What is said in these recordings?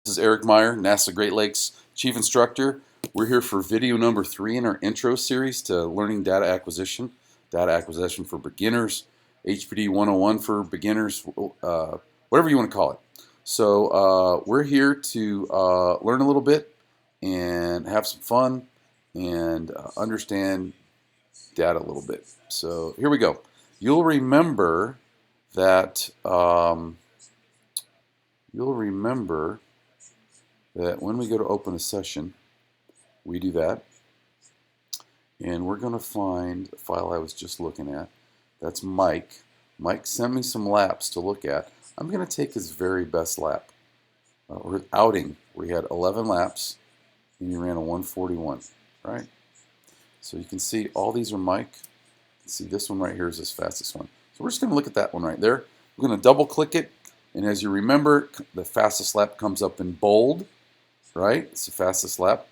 This is Eric Meyer, NASA Great Lakes Chief Instructor. We're here for video number 3 in our intro series to learning data acquisition for beginners, HPD 101 for beginners, whatever you want to call it. So we're here to learn a little bit and have some fun and understand data a little bit. So here we go. You'll remember that when we go to open a session, we do that, and we're going to find the file I was just looking at. That's Mike. Mike sent me some laps to look at. I'm going to take his very best lap, or outing, where he had 11 laps, and he ran a 141, right? So you can see all these are Mike. You can see this one right here is his fastest one. So we're just going to look at that one right there. We're going to double click it, and as you remember, the fastest lap comes up in bold, right? It's the fastest lap.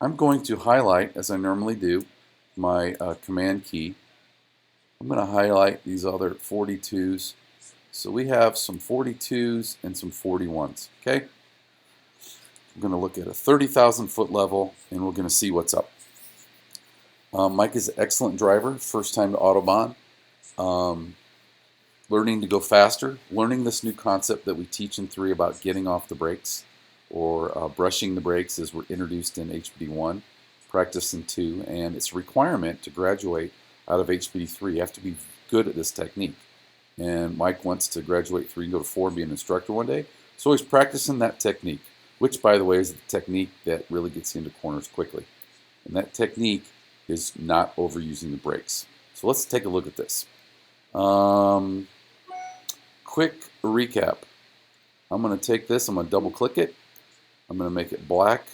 I'm going to highlight, as I normally do, my command key. I'm going to highlight these other 42s. So we have some 42s and some 41s, okay? We're going to look at a 30,000 foot level, and we're going to see what's up. Mike is an excellent driver, first time to Autobahn. Learning to go faster, learning this new concept that we teach in 3 about getting off the brakes, or brushing the brakes as we're introduced in HPD 1, practice in 2, and it's a requirement to graduate out of HPD 3. You have to be good at this technique. And Mike wants to graduate 3 and go to 4 and be an instructor one day. So he's practicing that technique, which, by the way, is the technique that really gets you into corners quickly. And that technique is not overusing the brakes. So let's take a look at this. Quick recap. I'm going to take this, I'm going to double click it. I'm going to make it black.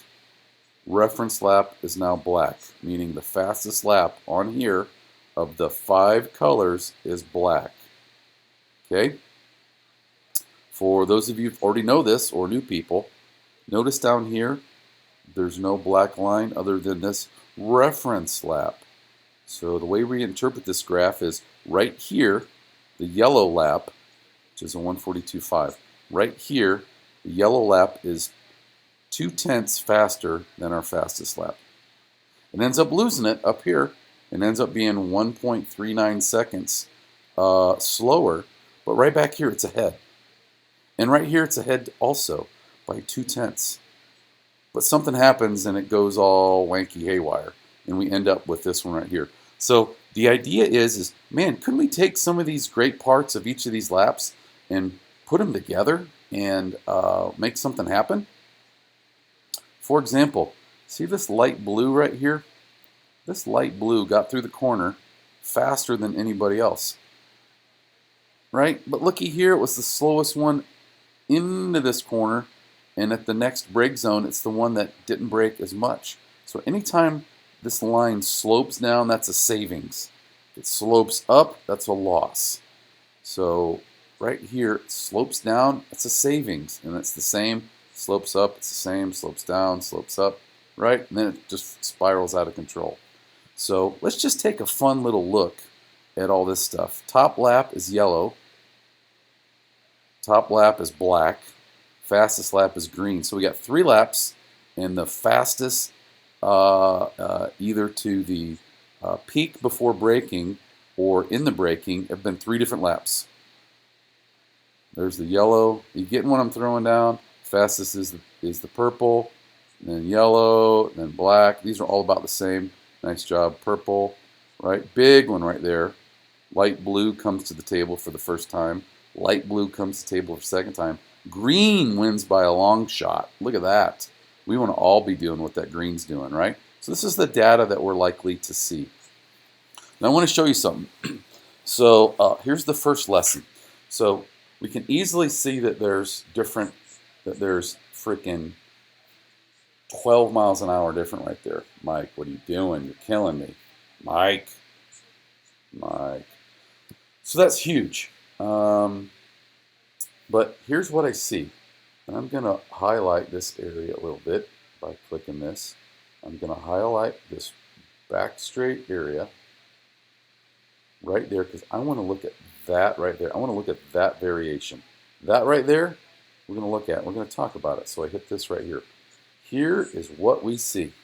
Reference lap is now black, meaning the fastest lap on here of the 5 colors is black. Okay? For those of you who already know this, or new people, notice down here there's no black line other than this reference lap. So the way we interpret this graph is right here, the yellow lap, which is a 142.5. Right here, the yellow lap is 0.2 faster than our fastest lap. It ends up losing it up here and ends up being 1.39 seconds slower, but right back here it's ahead. And right here it's ahead also by 0.2. But something happens and it goes all wanky haywire, and we end up with this one right here. So the idea is man, couldn't we take some of these great parts of each of these laps and put them together and make something happen? For example, see this light blue right here? This light blue got through the corner faster than anybody else, right? But looky here, it was the slowest one into this corner, and at the next brake zone, it's the one that didn't brake as much. So anytime this line slopes down, that's a savings. If it slopes up, that's a loss. So right here, it slopes down, it's a savings, and it's the same. Slopes up, it's the same, slopes down, slopes up, right? And then it just spirals out of control. So let's just take a fun little look at all this stuff. Top lap is yellow. Top lap is black. Fastest lap is green. So we got 3 laps, and the fastest either to the peak before braking or in the braking have been 3 different laps. There's the yellow. You getting what I'm throwing down? Fastest is the purple, then yellow, then black. These are all about the same. Nice job. Purple, right? Big one right there. Light blue comes to the table for the first time. Light blue comes to the table for the second time. Green wins by a long shot. Look at that. We want to all be doing what that green's doing, right? So this is the data that we're likely to see. Now I want to show you something. So here's the first lesson. So we can easily see that there's freaking 12 miles an hour different right there. Mike, what are you doing? You're killing me. Mike. So that's huge. But here's what I see. And I'm going to highlight this area a little bit by clicking this. I'm going to highlight this back straight area right there because I want to look at that right there. I want to look at that variation. That right there we're going to look at. We're going to talk about it. So I hit this right here. Here is what we see.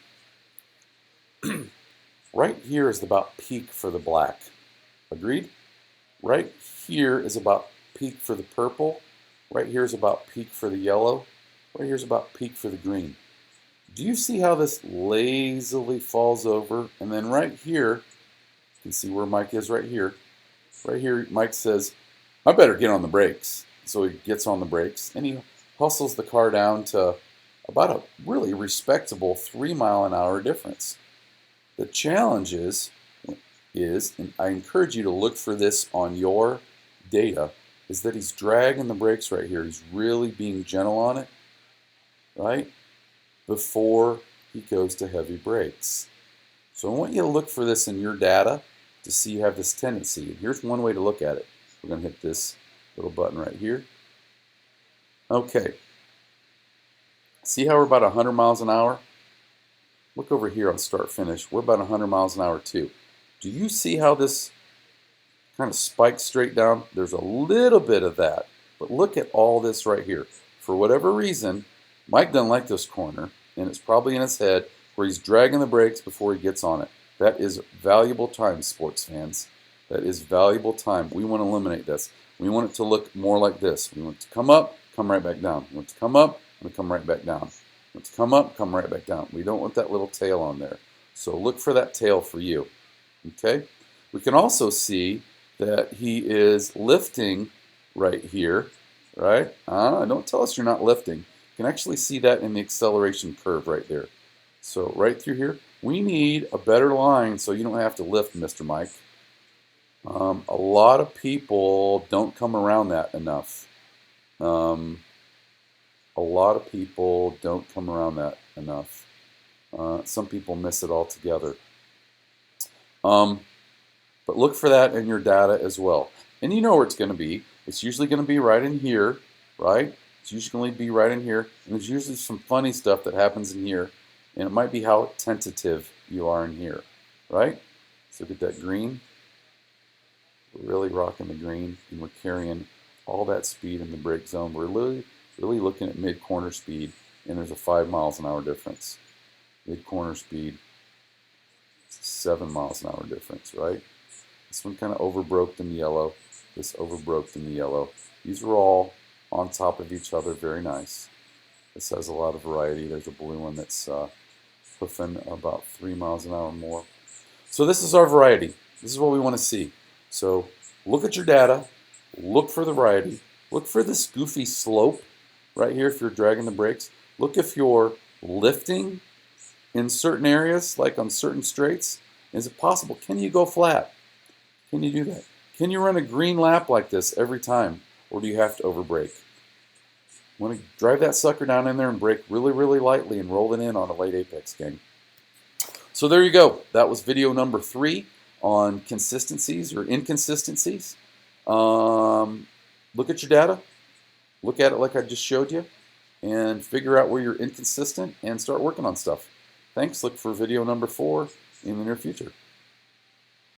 Right here is about peak for the black. Agreed? Right here is about peak for the purple. Right here is about peak for the yellow. Right here is about peak for the green. Do you see how this lazily falls over? And then right here, you can see where Mike is right here. Right here, Mike says, I better get on the brakes. So he gets on the brakes and he hustles the car down to about a really respectable 3-mile-an-hour difference. The challenge is, and I encourage you to look for this on your data, is that he's dragging the brakes right here. He's really being gentle on it, right? Before he goes to heavy brakes. So I want you to look for this in your data to see you have this tendency. And here's one way to look at it. We're going to hit this little button right here. Okay. See how we're about 100 miles an hour? Look over here on start finish. We're about 100 miles an hour too. Do you see how this kind of spikes straight down? There's a little bit of that. But look at all this right here. For whatever reason, Mike doesn't like this corner, and it's probably in his head where he's dragging the brakes before he gets on it. That is valuable time, sports fans. That is valuable time. We want to eliminate this. We want it to look more like this. We want it to come up, come right back down. We want it to come up, and come right back down. We want it to come up, come right back down. We don't want that little tail on there. So look for that tail for you. Okay? We can also see that he is lifting right here, right? Don't tell us you're not lifting. You can actually see that in the acceleration curve right there. So right through here, we need a better line so you don't have to lift, Mr. Mike. A lot of people don't come around that enough. A lot of people don't come around that enough. Some people miss it altogether. But look for that in your data as well. And you know where it's going to be. It's usually going to be right in here, right? It's usually going to be right in here. And there's usually some funny stuff that happens in here. And it might be how tentative you are in here, right? So look at that green. We're really rocking the green, and we're carrying all that speed in the brake zone. We're really looking at mid-corner speed, and there's a 5 miles an hour difference. Mid-corner speed, 7 miles an hour difference, right? This one kind of overbroked in the yellow. This overbroked in the yellow. These are all on top of each other, very nice. This has a lot of variety. There's a blue one that's hoofing about 3 miles an hour more. So this is our variety. This is what we want to see. So look at your data, look for the variety, look for this goofy slope right here if you're dragging the brakes. Look if you're lifting in certain areas, like on certain straights. Is it possible? Can you go flat? Can you do that? Can you run a green lap like this every time, or do you have to overbrake? Want to drive that sucker down in there and brake really, really lightly and roll it in on a late apex, gang. So there you go. That was video number 3 on consistencies or inconsistencies. Look at your data. Look at it like I just showed you. And figure out where you're inconsistent and start working on stuff. Thanks. Look for video number 4 in the near future.